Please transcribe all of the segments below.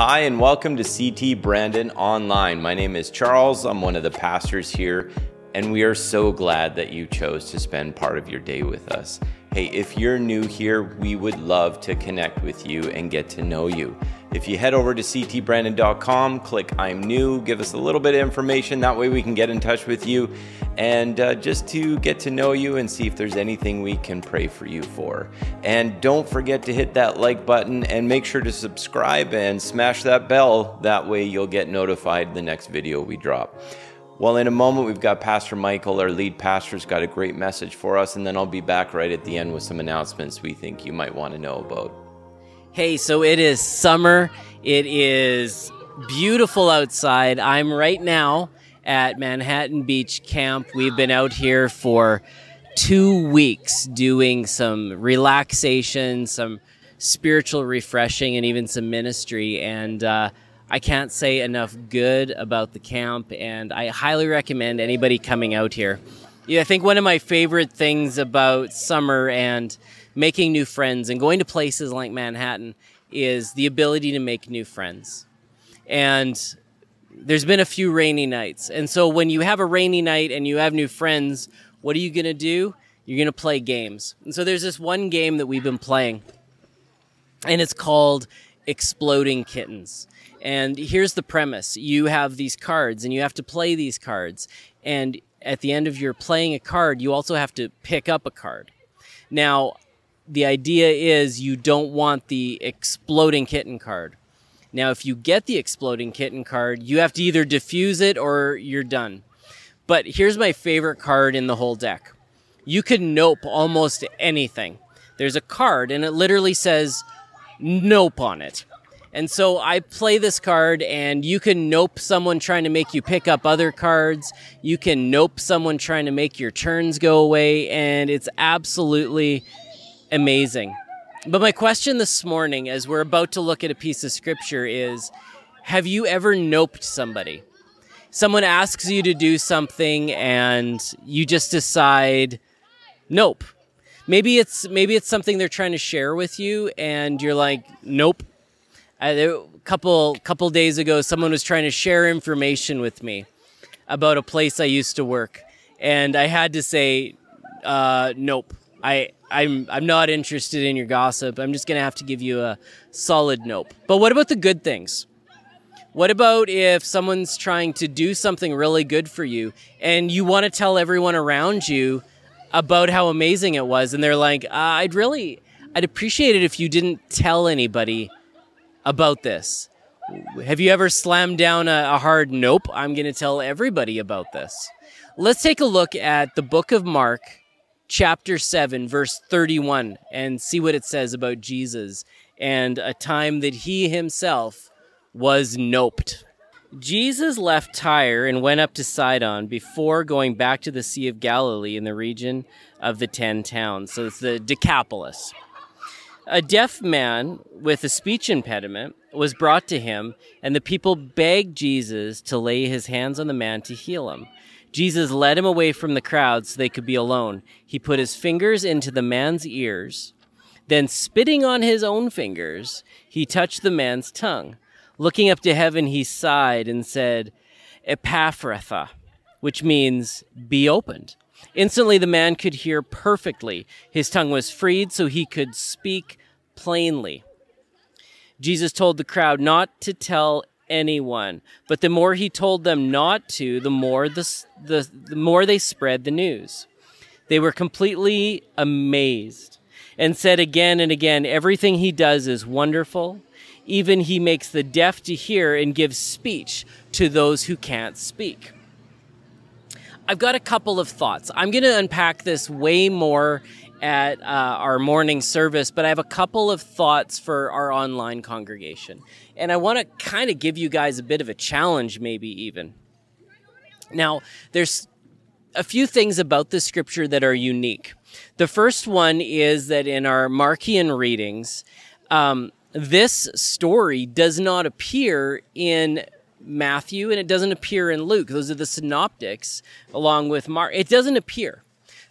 Hi, and welcome to CT Brandon Online. My name is Charles. I'm one of the pastors here, and we are so glad that you chose to spend part of your day with us. Hey, if you're new here, we would love to connect with you and get to know you. If you head over to ctbrandon.com, click I'm new, give us a little bit of information. That way we can get in touch with you and just to get to know you and see if there's anything we can pray for you for. And don't forget to hit that like button and make sure to subscribe and smash that bell. That way you'll get notified the next video we drop. Well, in a moment, we've got Pastor Michael, our lead pastor, has got a great message for us, and then I'll be back right at the end with some announcements we think you might want to know about. Hey, so it is summer. It is beautiful outside. I'm right now at Manhattan Beach Camp. We've been out here for 2 weeks doing some relaxation, some spiritual refreshing, and even some ministry. And I can't say enough good about the camp, and I highly recommend anybody coming out here. Yeah, I think one of my favorite things about summer and making new friends and going to places like Manhattan is the ability to make new friends. And there's been a few rainy nights. And so when you have a rainy night and you have new friends, what are you going to do? You're going to play games. And so there's this one game that we've been playing, and it's called Exploding Kittens. And here's the premise. You have these cards, and you have to play these cards. And at the end of your playing a card, you also have to pick up a card. Now, the idea is you don't want the exploding kitten card. Now, if you get the exploding kitten card, you have to either defuse it or you're done. But here's my favorite card in the whole deck. You can nope almost anything. There's a card, and it literally says nope on it. And so I play this card, and you can nope someone trying to make you pick up other cards. You can nope someone trying to make your turns go away, and it's absolutely amazing. But my question this morning, as we're about to look at a piece of scripture, is, have you ever noped somebody? Someone asks you to do something, and you just decide, nope. Maybe it's something they're trying to share with you, and you're like, nope. A couple days ago, someone was trying to share information with me about a place I used to work, and I had to say, nope. I'm not interested in your gossip. I'm just gonna have to give you a solid nope. But what about the good things? What about if someone's trying to do something really good for you, and you want to tell everyone around you about how amazing it was, and they're like, I'd appreciate it if you didn't tell anybody about this. Have you ever slammed down a hard nope? I'm going to tell everybody about this. Let's take a look at the book of Mark, chapter 7, verse 31, and see what it says about Jesus and a time that he himself was noped. Jesus left Tyre and went up to Sidon before going back to the Sea of Galilee in the region of the 10 towns. So it's the Decapolis. A deaf man with a speech impediment was brought to him, and the people begged Jesus to lay his hands on the man to heal him. Jesus led him away from the crowd so they could be alone. He put his fingers into the man's ears. Then, spitting on his own fingers, he touched the man's tongue. Looking up to heaven, he sighed and said, Ephphatha, which means, be opened. Instantly, the man could hear perfectly. His tongue was freed so he could speak plainly. Jesus told the crowd not to tell anyone, but the more he told them not to, the more they spread the news. They were completely amazed and said again and again, everything he does is wonderful. Even he makes the deaf to hear and gives speech to those who can't speak. I've got a couple of thoughts. I'm going to unpack this way more at our morning service, but I have a couple of thoughts for our online congregation. And I want to kind of give you guys a bit of a challenge, maybe even. Now, there's a few things about this scripture that are unique. The first one is that in our Markian readings, this story does not appear in Matthew, and it doesn't appear in Luke. Those are the synoptics, along with Mark. It doesn't appear.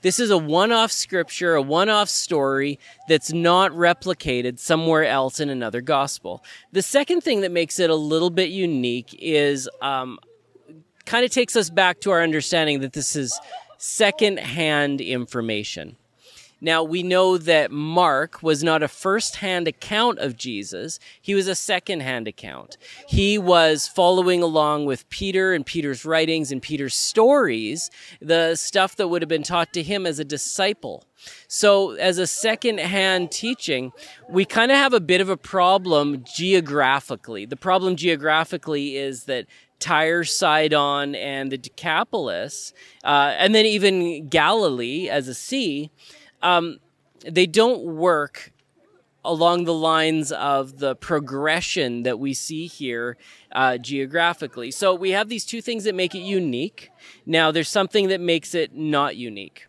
This is a one-off scripture, a one-off story that's not replicated somewhere else in another gospel. The second thing that makes it a little bit unique is kind of takes us back to our understanding that this is second-hand information. Now, we know that Mark was not a first-hand account of Jesus. He was a second-hand account. He was following along with Peter and Peter's writings and Peter's stories, the stuff that would have been taught to him as a disciple. So as a second-hand teaching, we kind of have a bit of a problem geographically. The problem geographically is that Tyre, Sidon, and the Decapolis, and then even Galilee as a sea, they don't work along the lines of the progression that we see here geographically. So we have these two things that make it unique. Now, there's something that makes it not unique.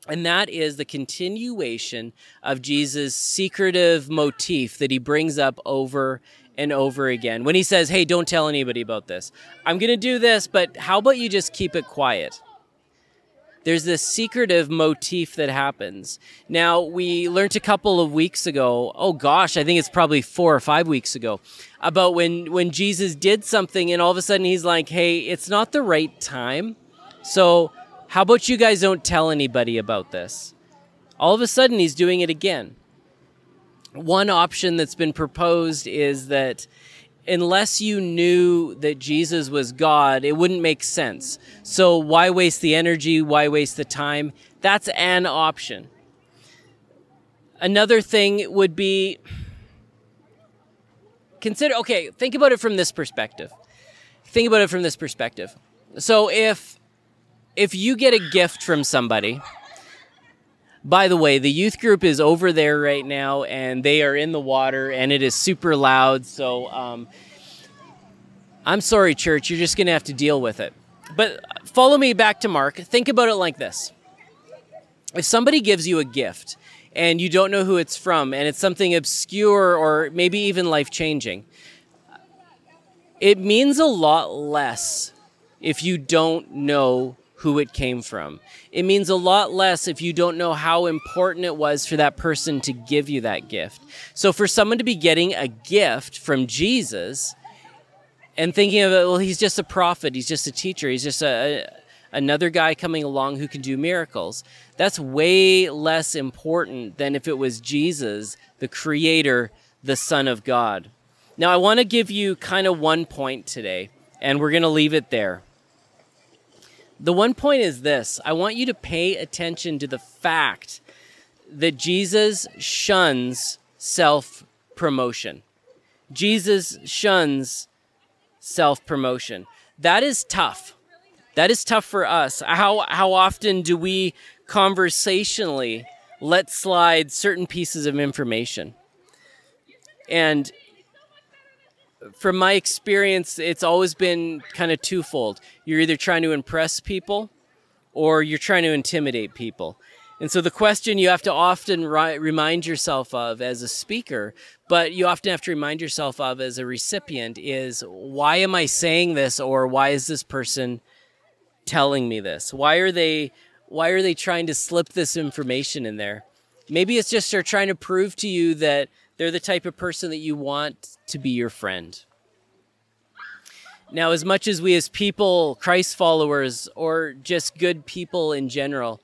And that is the continuation of Jesus' secretive motif that he brings up over and over again. When he says, hey, don't tell anybody about this. I'm going to do this, but how about you just keep it quiet? There's this secretive motif that happens. Now, we learned a couple of weeks ago, oh gosh, I think it's probably 4 or 5 weeks ago, about when Jesus did something and all of a sudden he's like, hey, it's not the right time. So how about you guys don't tell anybody about this? All of a sudden he's doing it again. One option that's been proposed is that unless you knew that Jesus was God, it wouldn't make sense. So why waste the energy? Why waste the time? That's an option. Another thing would be think about it from this perspective. Think about it from this perspective. So if you get a gift from somebody, by the way, the youth group is over there right now, and they are in the water, and it is super loud. So I'm sorry, church. You're just going to have to deal with it. But follow me back to Mark. Think about it like this. If somebody gives you a gift, and you don't know who it's from, and it's something obscure or maybe even life-changing, it means a lot less if you don't know who it came from. It means a lot less if you don't know how important it was for that person to give you that gift. So for someone to be getting a gift from Jesus and thinking of it, well, he's just a prophet, he's just a teacher, he's just another guy coming along who can do miracles, that's way less important than if it was Jesus, the Creator, the Son of God. Now, I want to give you kind of one point today, and we're going to leave it there. The one point is this. I want you to pay attention to the fact that Jesus shuns self-promotion. Jesus shuns self-promotion. That is tough. That is tough for us. How often do we conversationally let slide certain pieces of information? And from my experience, it's always been kind of twofold. You're either trying to impress people or you're trying to intimidate people. And so the question you have to often remind yourself of as a speaker, but you often have to remind yourself of as a recipient is, why am I saying this, or why is this person telling me this? Why are they trying to slip this information in there? Maybe it's just they're trying to prove to you that they're the type of person that you want to be your friend. Now, as much as we as people, Christ followers, or just good people in general,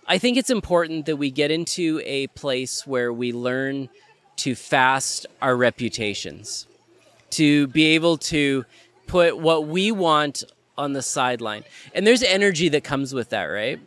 I think it's important that we get into a place where we learn to fast our reputations, to be able to put what we want on the sideline. And there's energy that comes with that, right?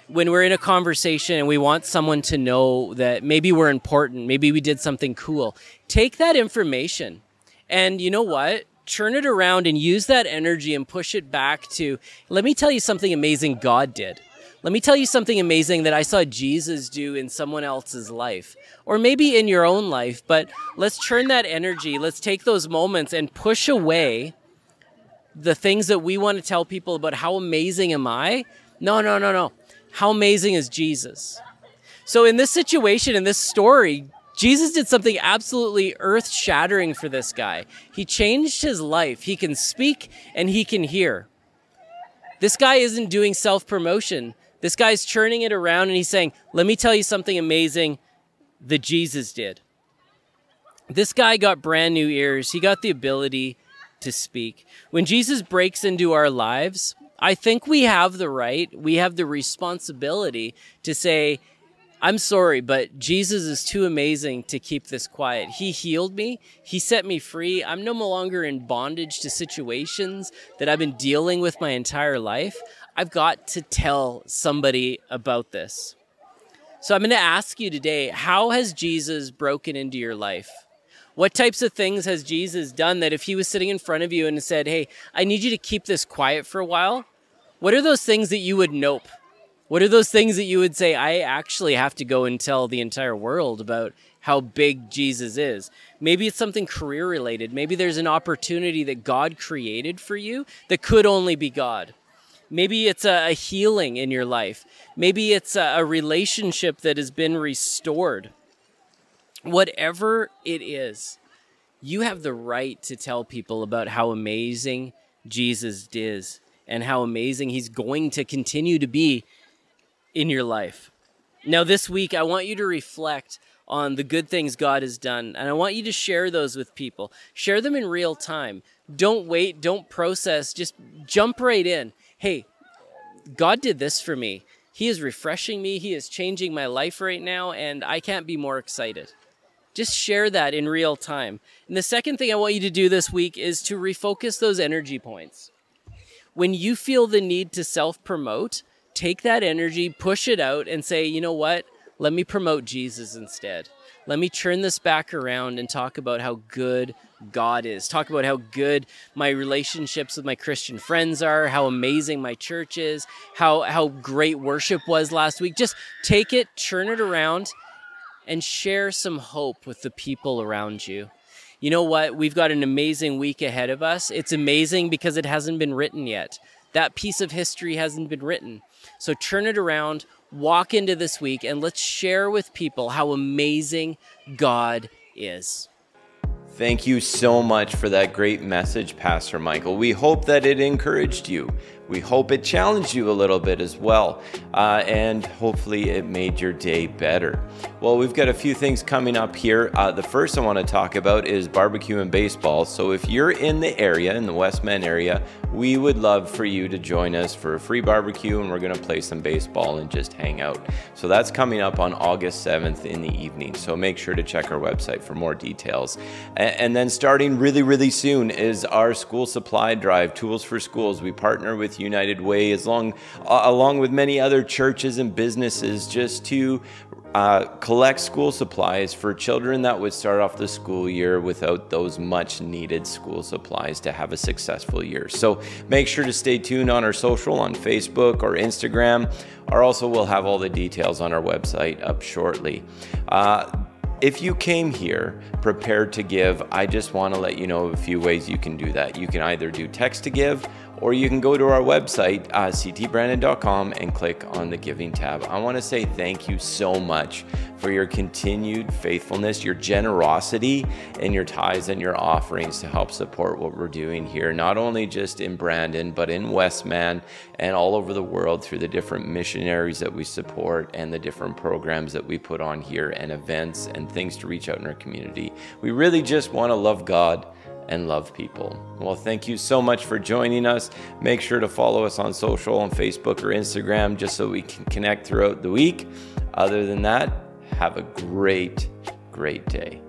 When we're in a conversation and we want someone to know that maybe we're important, maybe we did something cool, take that information and, you know what? Turn it around and use that energy and push it back to, let me tell you something amazing God did. Let me tell you something amazing that I saw Jesus do in someone else's life, or maybe in your own life. But let's turn that energy, let's take those moments and push away the things that we want to tell people about how amazing am I? No. How amazing is Jesus? So in this situation, in this story, Jesus did something absolutely earth-shattering for this guy. He changed his life. He can speak and he can hear. This guy isn't doing self-promotion. This guy's churning it around and he's saying, let me tell you something amazing that Jesus did. This guy got brand new ears. He got the ability to speak. When Jesus breaks into our lives, I think we have the right, we have the responsibility to say, I'm sorry, but Jesus is too amazing to keep this quiet. He healed me. He set me free. I'm no longer in bondage to situations that I've been dealing with my entire life. I've got to tell somebody about this. So I'm going to ask you today, how has Jesus broken into your life? What types of things has Jesus done that if he was sitting in front of you and said, hey, I need you to keep this quiet for a while? What are those things that you would nope? What are those things that you would say, I actually have to go and tell the entire world about how big Jesus is? Maybe it's something career related. Maybe there's an opportunity that God created for you that could only be God. Maybe it's a healing in your life. Maybe it's a relationship that has been restored. Whatever it is, you have the right to tell people about how amazing Jesus is and how amazing he's going to continue to be in your life. Now, this week, I want you to reflect on the good things God has done, and I want you to share those with people. Share them in real time. Don't wait, don't process, just jump right in. Hey, God did this for me. He is refreshing me. He is changing my life right now, and I can't be more excited. Just share that in real time. And the second thing I want you to do this week is to refocus those energy points. When you feel the need to self-promote, take that energy, push it out, and say, you know what? Let me promote Jesus instead. Let me turn this back around and talk about how good God is. Talk about how good my relationships with my Christian friends are, how amazing my church is, how great worship was last week. Just take it, turn it around, and share some hope with the people around you. You know what? We've got an amazing week ahead of us. It's amazing because it hasn't been written yet. That piece of history hasn't been written. So turn it around, walk into this week, and let's share with people how amazing God is. Thank you so much for that great message, Pastor Michael. We hope that it encouraged you. We hope it challenged you a little bit as well, and hopefully it made your day better. Well, we've got a few things coming up here. The first I want to talk about is barbecue and baseball. So if you're in the area, in the Westman area, we would love for you to join us for a free barbecue, and we're going to play some baseball and just hang out. So that's coming up on August 7th in the evening. So make sure to check our website for more details. And then starting really soon is our school supply drive, Tools for Schools. We partner with United Way along with many other churches and businesses just to collect school supplies for children that would start off the school year without those much needed school supplies to have a successful year. So make sure to stay tuned on our social, on Facebook or Instagram, or also we'll have all the details on our website up shortly. If you came here prepared to give, I just want to let you know of a few ways you can do that. You can either do text to give, or you can go to our website, ctbrandon.com, and click on the Giving tab. I want to say thank you so much for your continued faithfulness, your generosity, and your tithes and your offerings to help support what we're doing here, not only just in Brandon, but in Westman and all over the world through the different missionaries that we support and the different programs that we put on here and events and things to reach out in our community. We really just want to love God and love people. Well, thank you so much for joining us. Make sure to follow us on social, on Facebook or Instagram, just so we can connect throughout the week. Other than that, have a great day.